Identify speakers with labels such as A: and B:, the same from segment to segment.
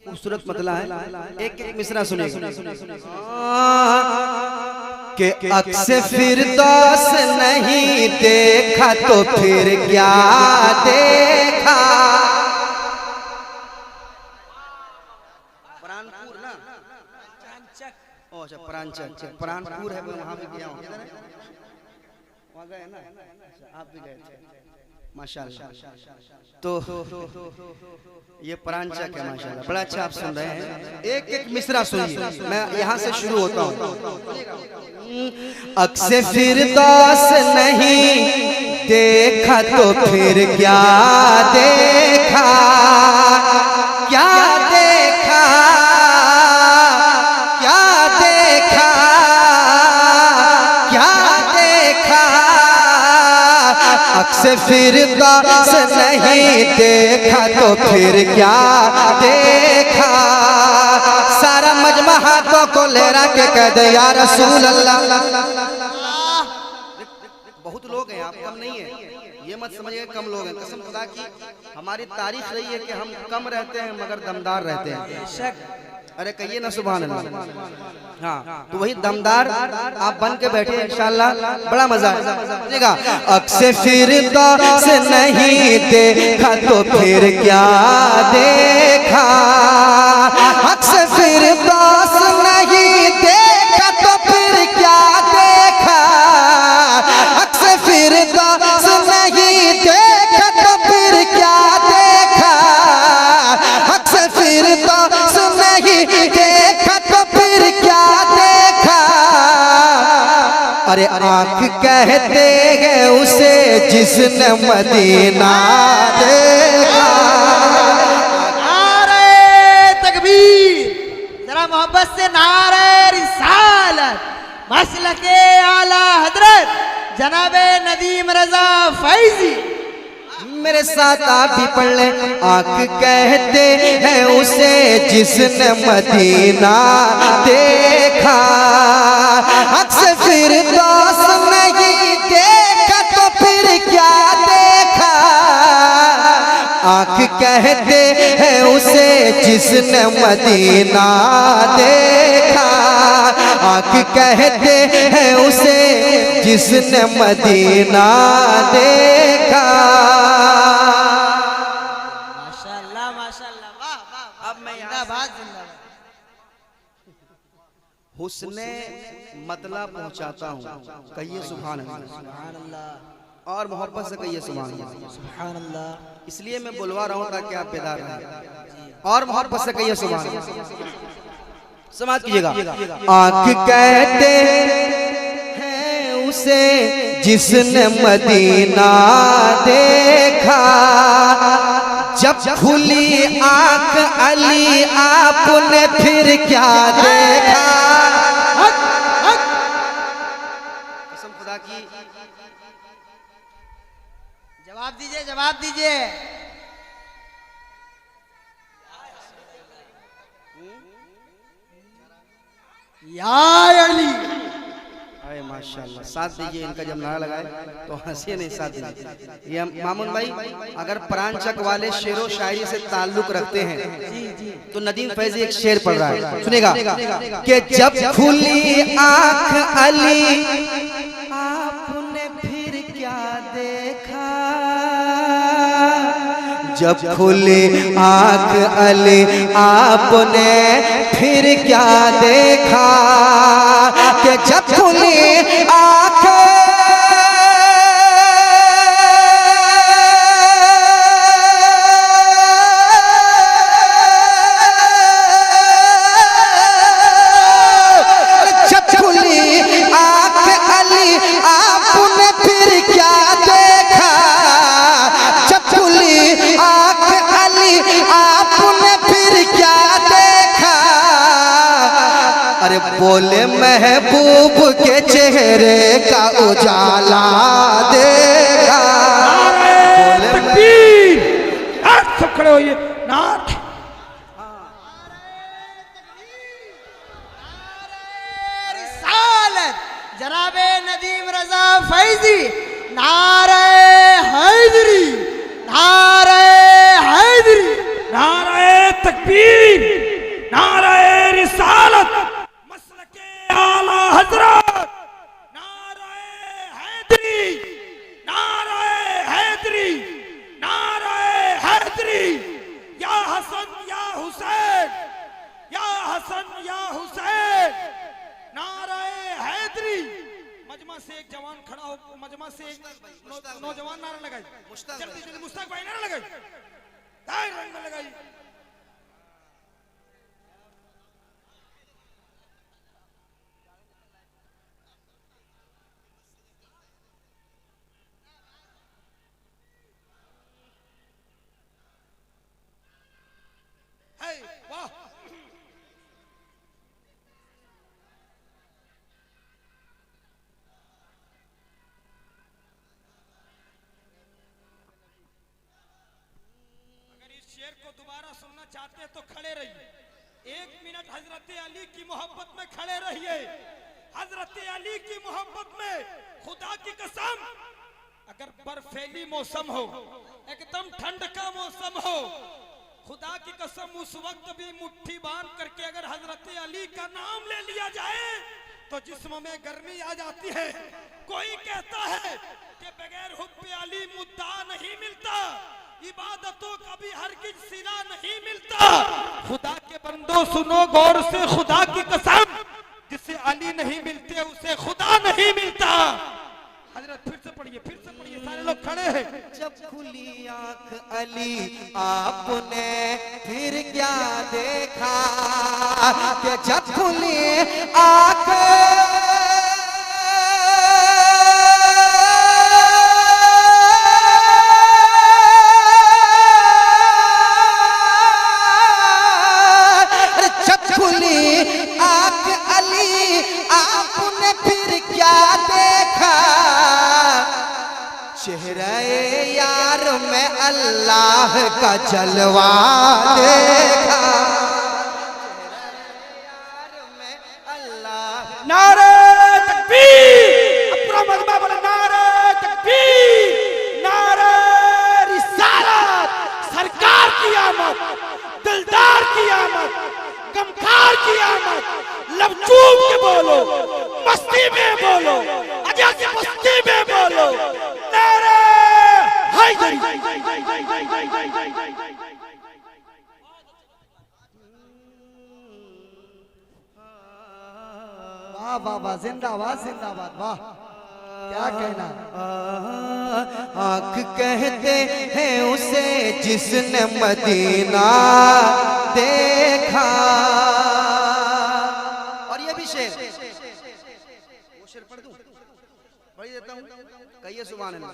A: खूबसूरत मतला है। एक एक मिसरा सुनिएगा कि अक्से फिरदौस नहीं देखा तो फिर क्या देखा। प्राणपुर ना, ओ अच्छा प्राणचक, प्राणपुर है, मैं वहां भी गया हूँ। वहां गए ना, आप भी गए थे माशाल्लाह। तो ये प्राणचक है माशाल्लाह, बड़ा अच्छा आप सुन रहे हैं। एक एक मिसरा सुनिए, मैं यहाँ से शुरू होता हूँ। अक्से फिरदौस नहीं देखा तो फिर क्या देखा, क्या देखा, क्या देखा, क्या देखा। अक्से फिरदौस नहीं देखा तो फिर क्या देखा। सारा मजमा हाथों को लहरा के कह दे या रसूल अल्लाह। बहुत लोग हैं, आप कम नहीं है, ये मत समझिए कम लोग हैं। कसम खुदा की हमारी तारीफ रही है कि हम कम रहते हैं मगर दमदार रहते हैं। अरे कहिए ना सुभान अल्लाह। हाँ, तो वही दमदार आप बन के बैठे इंशाल्लाह, बड़ा मजा आएगा। अक्से फिरदौस नहीं देखा तो फिर क्या देखा। अक्से फिरदौस नहीं देखा तो फिर क्या देखा। अक्से फिरदौस नहीं देखा तो फिर क्या देखा। अक्से फिरदौस नहीं देखा तो फिर क्या देखा। अरे आँख कहते हैं उसे जिसने मदीना देखा।
B: नारे तकबीर, जरा मोहब्बत से नारे रिसालत। मसलके आला हजरत जनाबे नदीम रजा फैजी।
A: मेरे साथ आप भी पढ़ ले। आँख कहते हैं उसे जिसने मदीना देखा। अक्से फिरदौस नहीं देखा तो फिर क्या देखा। आँख कहते हैं उसे जिसने मदीना देखा। आँख कहते हैं उसे जिसने मदीना देखा।
B: माशाल्लाह माशाल्लाह, वाह वाह। अब मैं जिंदाबाद जिंदाबाद।
A: हुस्ने मतला पहुंचाता हूँ, कहिए सुभान अल्लाह।
B: सुभान अल्लाह,
A: और मोहब्बत से कहिए सुभान अल्लाह।
B: सुभान अल्लाह।
A: इसलिए मैं बुलवा रहा हूँ ताकि आप बेदार रहें, और मोहब्बत से कहिए सुभान अल्लाह। समाज कीजिएगा। आँख कहते हैं उसे जिसने मदीना देखा। जब खुली आँख अली आपने फिर क्या देखा। कसम खुदा की,
B: जवाब दीजिए जवाब दीजिए। या अली।
A: अरे माशाल्लाह, साथ दीजिए इनका। जब नारा लगाए तो हंसी नहीं, साथ दीजिए। ये मामून भाई अगर प्राणचक वाले शेरो शायरी से ताल्लुक रखते हैं तो नदीम फैजी एक शेर पढ़ रहा है, सुनेगा कि जब खुली आंख अली आपने फिर क्या देखा। जब खुली आंख अली आपने फिर क्या देखा। कि जब खुली आंख जब खुली आंख अली आपने फिर क्या देखा। जब खुली आंख अली आपने फिर क्या देखा। अरे बोले महबूब के चेहरे का उजाला देखा। बोले
C: तकबीर, सब खड़े होइए। नार
B: रिसालत जनाबे नदीम रजा फैजी। नारे हैदरी, नारे हैदरी,
C: नारे तकबीर। से एक जवान खड़ा हो, मजमा से एक
A: मुश्ताक
C: नौजवान नारा लगाई।
A: मुश्ताक
C: जल्दी
A: भाई।
C: जल्दी मुश्ताक भाई नारा लगाई, दाएं रंग में लगाई। वाह, शेर को दोबारा सुनना चाहते हैं तो खड़े रहिए। 1 मिनट हजरत अली की मोहब्बत में खड़े रहिए। हजरत अली की मोहब्बत में खुदा की कसम, अगर बर्फीली मौसम हो, एकदम ठंड का मौसम हो, खुदा की कसम उस वक्त भी मुट्ठी बांध करके अगर हजरत अली का नाम ले लिया जाए तो जिस्म में गर्मी आ जाती है। कोई कहता है कि बगैर हुब्बे अली मुद्दा नहीं मिलता, इबादतों का भी हरगिज सिला नहीं मिलता। खुदा के बंदो सुनो गौर से, खुदा की कसम, जिसे अली नहीं मिलते उसे खुदा नहीं मिलता। हजरत फिर से पढ़िए, सारे लोग खड़े हैं।
A: जब खुली आंख अली आपने फिर क्या देखा, कि जब खुली आंख अल्लाह का जलवा देखा, अल्लाह।
C: नारे तकबीर, अपना मजमा बोले नारे तकबीर, नारे रिसालत। सरकार की आमद, दिलदार की आमद, गमखार की आमद। लबचूब के बोलो, मस्ती में बोलो, अजा की मस्ती में बोलो, नारे वाह वाह वाह, जिंदाबाद जिंदाबाद, वाह क्या कहना।
A: आँख कहते हैं उसे जिसने मदीना देखा। और ये भी शेर, वो शेर पढ़ दूं, पढ़ देता हूँ। कहिए सुभान अल्लाह,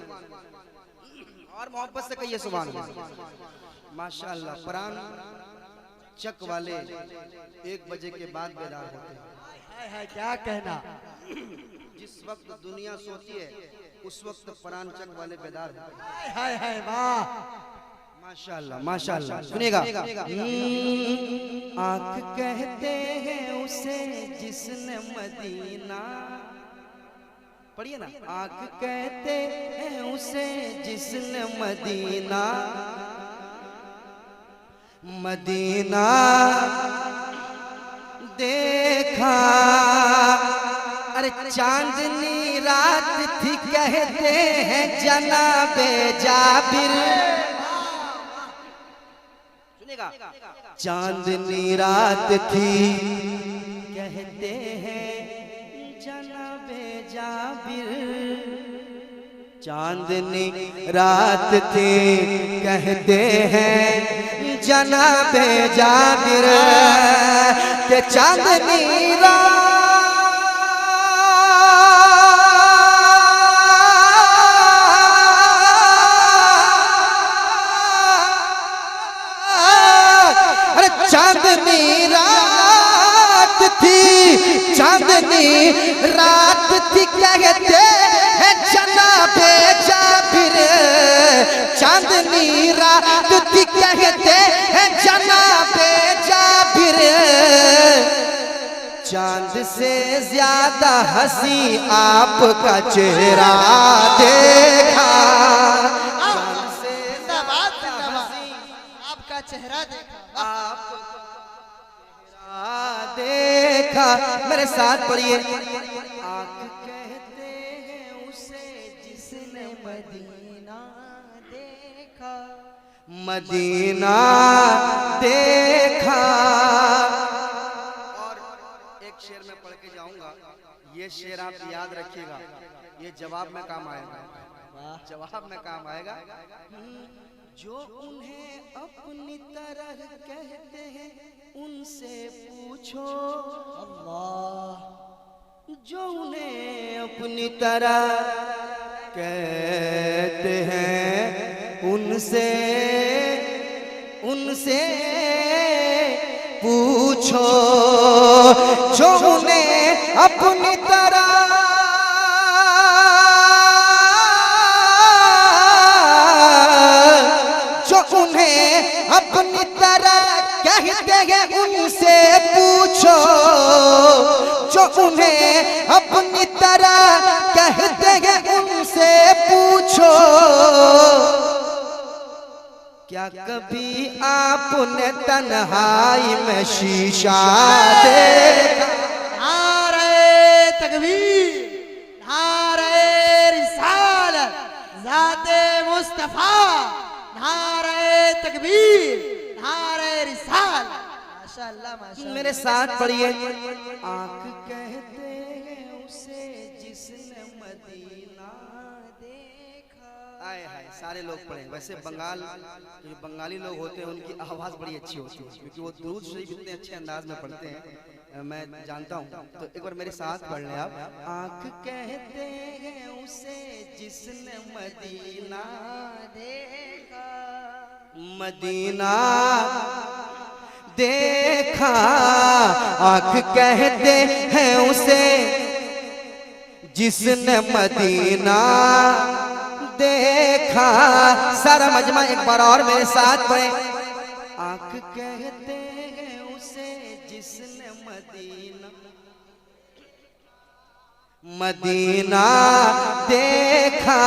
A: और मोहब्बत से कहिए सुभान अल्लाह। माशाअल्लाह, प्राण चक वाले 1 बजे के बाद बेदार होते हैं।
C: है क्या कहना।
A: जिस वक्त दुनिया सोती है उस वक्त प्राण चक वाले बेदार होते हैं।
C: है वाह,
A: माशाअल्लाह माशाअल्लाह। सुनिएगा। आँख कहते हैं उसे जिसने मदीना, पढ़िए ना। आँख कहते हैं उसे जिसने मदीना, मदीना देखा। अरे चांदनी रात थी कहते हैं जनाबे जाबिर। सुनिएगा। चांदनी रात थी कहते हैं जनाबे जाबिर, चांदनी रात थी कहते हैं जनाबे जाबिर, के चांदनी रात चांदनी रात थी, चांदनी रात थी कहते हैं जनाबे जाबिर, चांदनी रात थी कहते हैं जनाबे जाबिर। चांद से ज्यादा हंसी आपका चेहरा देखा, चांद से ज्यादा हंसी
B: आपका चेहरा देखा,
A: देखा। मेरे साथ पढ़िए। आँख कहते हैं उसे जिसने मदीना देखा, मदीना देखा। और एक शेर में पढ़ के जाऊंगा, ये शेर आप याद रखिएगा, ये जवाब में काम आएगा,
B: वाह
A: जवाब में काम आएगा। जो उन्हें अपनी तरह कहते हैं उनसे पूछो,
B: अल्लाह
A: जो उन्हें अपनी तरह कहते हैं उनसे पूछो, जो उन्हें अपनी तरह अपनी तरह कहते हैं उनसे पूछो, जो उन्हें अपनी तरह कहते हैं उनसे पूछो। क्या कभी आपने तन्हाई में शीशा देखा?
B: नारे तकबीर, नारे रिसालत, ज़ाते मुस्तफा, नारे तकबीर, नारे रिसाल। माशाअल्लाह माशाअल्लाह।
A: मेरे साथ पढ़िए। आंख कहते हैं उसे जिसने मदीना देखा। आए हाय, सारे लोग पढ़े। वैसे बंगाल, जो बंगाली लोग होते हैं उनकी आवाज़ बड़ी अच्छी होती है, क्योंकि वो दुरूद शरीफ इतने अच्छे अंदाज में पढ़ते हैं, मैं जानता हूँ। तो एक बार मेरे साथ पढ़ लें आप। आंख कहते हैं उसे जिसने मदीना देखा, मदीना देखा। आंख कहते हैं उसे जिसने मदीना देखा। सारा मजमा एक बार और मेरे साथ पढ़े। आंख कहते हैं उसे जिसने मदीना देखा।